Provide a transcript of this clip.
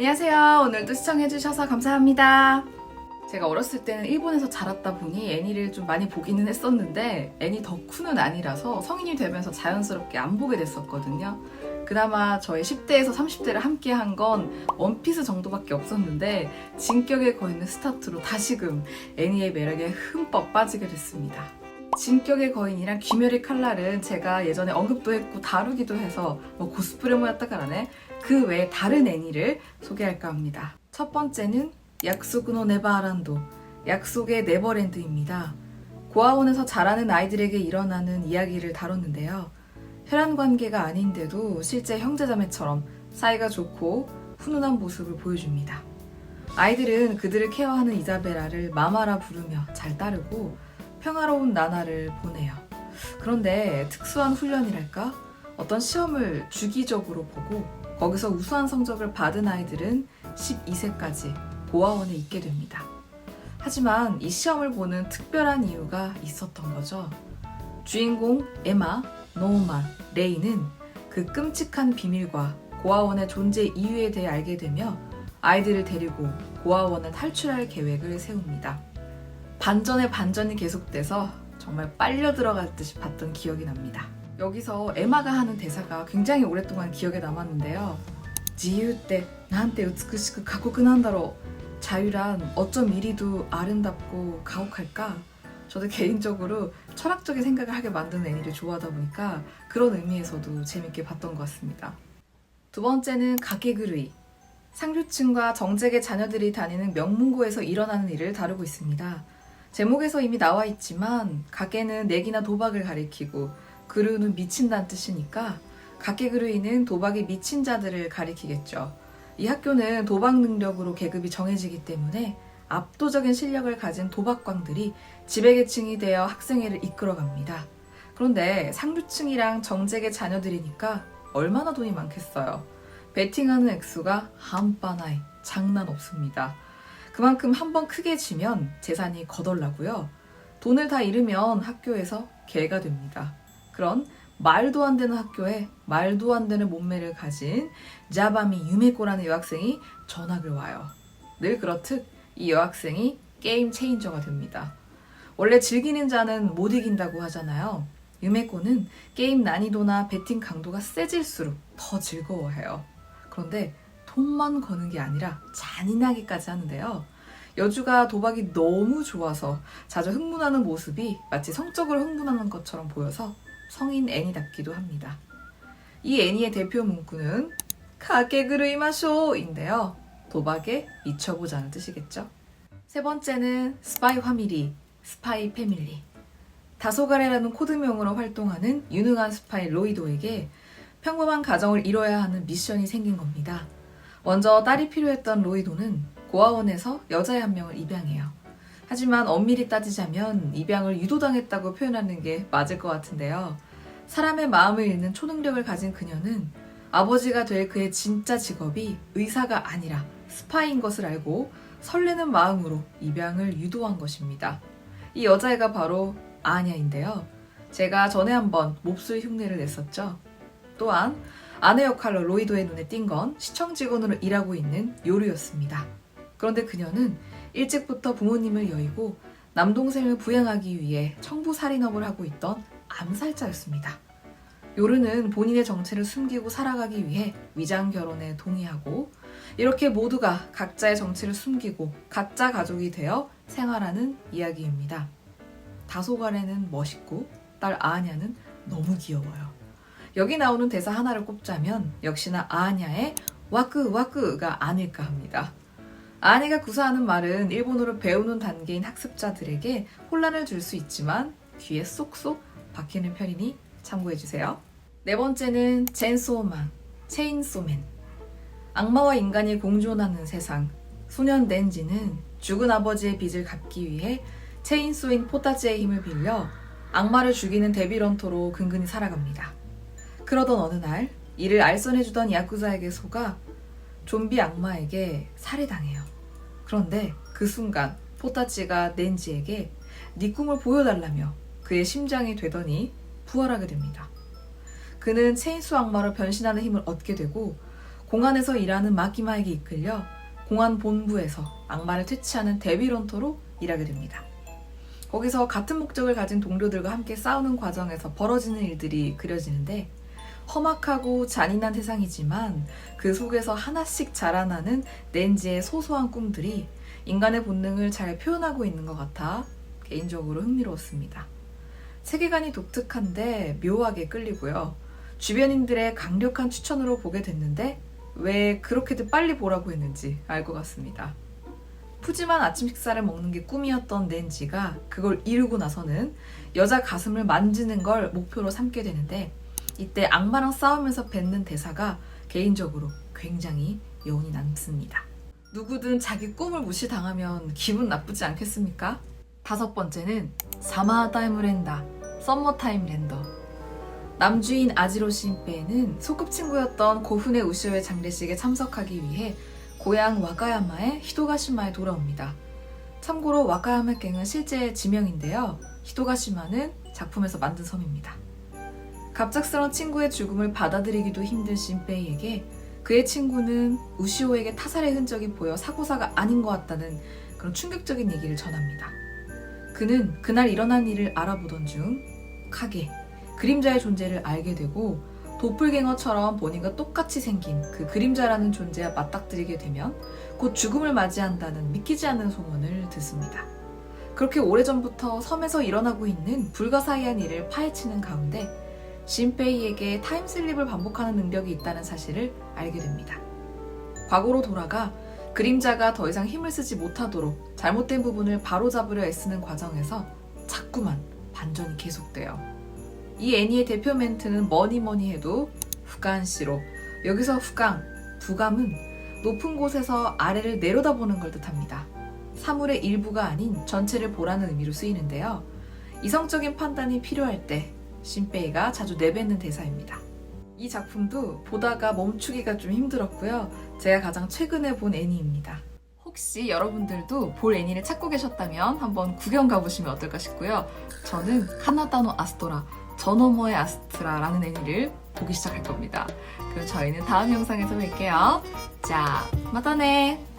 안녕하세요. 오늘도 시청해주셔서 감사합니다. 제가 어렸을 때는 일본에서 자랐다 보니 애니를 좀 많이 보기는 했었는데 애니 덕후는 아니라서 성인이 되면서 자연스럽게 안 보게 됐었거든요. 그나마 저의 10대에서 30대를 함께 한 건 원피스 정도밖에 없었는데 진격의 거인을 스타트로 다시금 애니의 매력에 흠뻑 빠지게 됐습니다. 진격의 거인이랑 귀멸의 칼날은 제가 예전에 언급도 했고 다루기도 해서 코스프레 모였다가라네 그 외에 다른 애니를 소개할까 합니다. 첫 번째는 약속의 네버랜드, 약속의 네버랜드입니다. 고아원에서 자라는 아이들에게 일어나는 이야기를 다뤘는데요. 혈연 관계가 아닌데도 실제 형제자매처럼 사이가 좋고 훈훈한 모습을 보여줍니다. 아이들은 그들을 케어하는 이자베라를 마마라 부르며 잘 따르고 평화로운 나날을 보내요. 그런데 특수한 훈련이랄까? 어떤 시험을 주기적으로 보고 거기서 우수한 성적을 받은 아이들은 12세까지 고아원에 있게 됩니다. 하지만 이 시험을 보는 특별한 이유가 있었던 거죠. 주인공 에마, 노만, 레이는 그 끔찍한 비밀과 고아원의 존재 이유에 대해 알게 되며 아이들을 데리고 고아원을 탈출할 계획을 세웁니다. 반전에 반전이 계속돼서 정말 빨려 들어갈 듯이 봤던 기억이 납니다. 여기서 에마가 하는 대사가 굉장히 오랫동안 기억에 남았는데요. 지유 때 나한테 우츠쿠시쿠 가고쿠난다로. 자유란 어쩜 이리도 아름답고 가혹할까? 저도 개인적으로 철학적인 생각을 하게 만드는 애니를 좋아하다 보니까 그런 의미에서도 재밌게 봤던 것 같습니다. 두 번째는 가게그루이. 상류층과 정직의 자녀들이 다니는 명문고에서 일어나는 일을 다루고 있습니다. 제목에서 이미 나와 있지만 가게는 내기나 도박을 가리키고 그루는 미친다는 뜻이니까 가게그루이는 도박에 미친 자들을 가리키겠죠. 이 학교는 도박 능력으로 계급이 정해지기 때문에 압도적인 실력을 가진 도박광들이 지배계층이 되어 학생회를 이끌어갑니다. 그런데 상류층이랑 정직의 자녀들이니까 얼마나 돈이 많겠어요. 베팅하는 액수가 한바나이 장난 없습니다. 그만큼 한번 크게 지면 재산이 거덜나고요. 돈을 다 잃으면 학교에서 개가 됩니다. 그런 말도 안 되는 학교에 말도 안 되는 몸매를 가진 자바미 유메코라는 여학생이 전학을 와요. 늘 그렇듯 이 여학생이 게임 체인저가 됩니다. 원래 즐기는 자는 못 이긴다고 하잖아요. 유메코는 게임 난이도나 배팅 강도가 세질수록 더 즐거워해요. 그런데 돈만 거는 게 아니라 잔인하기까지 하는데요. 여주가 도박이 너무 좋아서 자주 흥분하는 모습이 마치 성적으로 흥분하는 것처럼 보여서 성인 애니답기도 합니다. 이 애니의 대표 문구는 가게그루이마쇼인데요. 도박에 미쳐보자는 뜻이겠죠. 세 번째는 스파이 파밀리, 스파이 패밀리. 다소가레라는 코드명으로 활동하는 유능한 스파이 로이도에게 평범한 가정을 이뤄야 하는 미션이 생긴 겁니다. 먼저 딸이 필요했던 로이도는 고아원에서 여자애 한 명을 입양해요. 하지만 엄밀히 따지자면 입양을 유도당했다고 표현하는 게 맞을 것 같은데요. 사람의 마음을 읽는 초능력을 가진 그녀는 아버지가 될 그의 진짜 직업이 의사가 아니라 스파이인 것을 알고 설레는 마음으로 입양을 유도한 것입니다. 이 여자애가 바로 아냐인데요. 제가 전에 한번 몹쓸 흉내를 냈었죠. 또한 아내 역할로 로이도의 눈에 띈 건 시청 직원으로 일하고 있는 요루였습니다. 그런데 그녀는 일찍부터 부모님을 여의고 남동생을 부양하기 위해 청부살인업을 하고 있던 암살자였습니다. 요르는 본인의 정체를 숨기고 살아가기 위해 위장 결혼에 동의하고 이렇게 모두가 각자의 정체를 숨기고 가짜 가족이 되어 생활하는 이야기입니다. 다소가레는 멋있고 딸 아냐는 너무 귀여워요. 여기 나오는 대사 하나를 꼽자면 역시나 아냐의 와크와크가 아닐까 합니다. 아냐가 구사하는 말은 일본어를 배우는 단계인 학습자들에게 혼란을 줄 수 있지만 귀에 쏙쏙 박히는 편이니 참고해주세요. 네 번째는 젠소우만, 체인소맨. 악마와 인간이 공존하는 세상. 소년 덴지는 죽은 아버지의 빚을 갚기 위해 체인소인 포타치의 힘을 빌려 악마를 죽이는 데빌런터로 근근히 살아갑니다. 그러던 어느 날 이를 알선해주던 야쿠자에게 속아 좀비 악마에게 살해당해요. 그런데 그 순간 포타치가 넨지에게 네 꿈을 보여달라며 그의 심장이 되더니 부활하게 됩니다. 그는 체인소 악마로 변신하는 힘을 얻게 되고 공안에서 일하는 마키마에게 이끌려 공안 본부에서 악마를 퇴치하는 데빌런터로 일하게 됩니다. 거기서 같은 목적을 가진 동료들과 함께 싸우는 과정에서 벌어지는 일들이 그려지는데 험악하고 잔인한 세상이지만 그 속에서 하나씩 자라나는 낸지의 소소한 꿈들이 인간의 본능을 잘 표현하고 있는 것 같아 개인적으로 흥미로웠습니다. 세계관이 독특한데 묘하게 끌리고요. 주변인들의 강력한 추천으로 보게 됐는데 왜 그렇게들 빨리 보라고 했는지 알 것 같습니다. 푸짐한 아침 식사를 먹는 게 꿈이었던 낸지가 그걸 이루고 나서는 여자 가슴을 만지는 걸 목표로 삼게 되는데 이때 악마랑 싸우면서 뱉는 대사가 개인적으로 굉장히 여운이 남습니다. 누구든 자기 꿈을 무시당하면 기분 나쁘지 않겠습니까? 5번째는 사마타임 랜다, 썸머타임 랜더. 남주인 아지로 신페이는 소꿉친구였던 고훈의 우시오의 장례식에 참석하기 위해 고향 와카야마의 히도가시마에 돌아옵니다. 참고로 와카야마갱은 실제 지명인데요. 히도가시마는 작품에서 만든 섬입니다. 갑작스런 친구의 죽음을 받아들이기도 힘든 신페이에게 그의 친구는 우시오에게 타살의 흔적이 보여 사고사가 아닌 것 같다는 그런 충격적인 얘기를 전합니다. 그는 그날 일어난 일을 알아보던 중 카게, 그림자의 존재를 알게 되고 도플갱어처럼 본인과 똑같이 생긴 그 그림자라는 존재와 맞닥뜨리게 되면 곧 죽음을 맞이한다는 믿기지 않는 소문을 듣습니다. 그렇게 오래전부터 섬에서 일어나고 있는 불가사의한 일을 파헤치는 가운데 신페이에게 타임슬립을 반복하는 능력이 있다는 사실을 알게 됩니다. 과거로 돌아가 그림자가 더 이상 힘을 쓰지 못하도록 잘못된 부분을 바로잡으려 애쓰는 과정에서 자꾸만 반전이 계속돼요. 이 애니의 대표 멘트는 뭐니 해도 후간시로. 여기서 후강, 부감은 높은 곳에서 아래를 내려다보는 걸 뜻합니다. 사물의 일부가 아닌 전체를 보라는 의미로 쓰이는데요. 이성적인 판단이 필요할 때 신페이가 자주 내뱉는 대사입니다. 이 작품도 보다가 멈추기가 좀 힘들었고요. 제가 가장 최근에 본 애니입니다. 혹시 여러분들도 볼 애니를 찾고 계셨다면 한번 구경 가보시면 어떨까 싶고요. 저는 카나다노 아스토라, 저 너머의 아스트라라는 애니를 보기 시작할 겁니다. 그럼 저희는 다음 영상에서 뵐게요. 자, 마다네!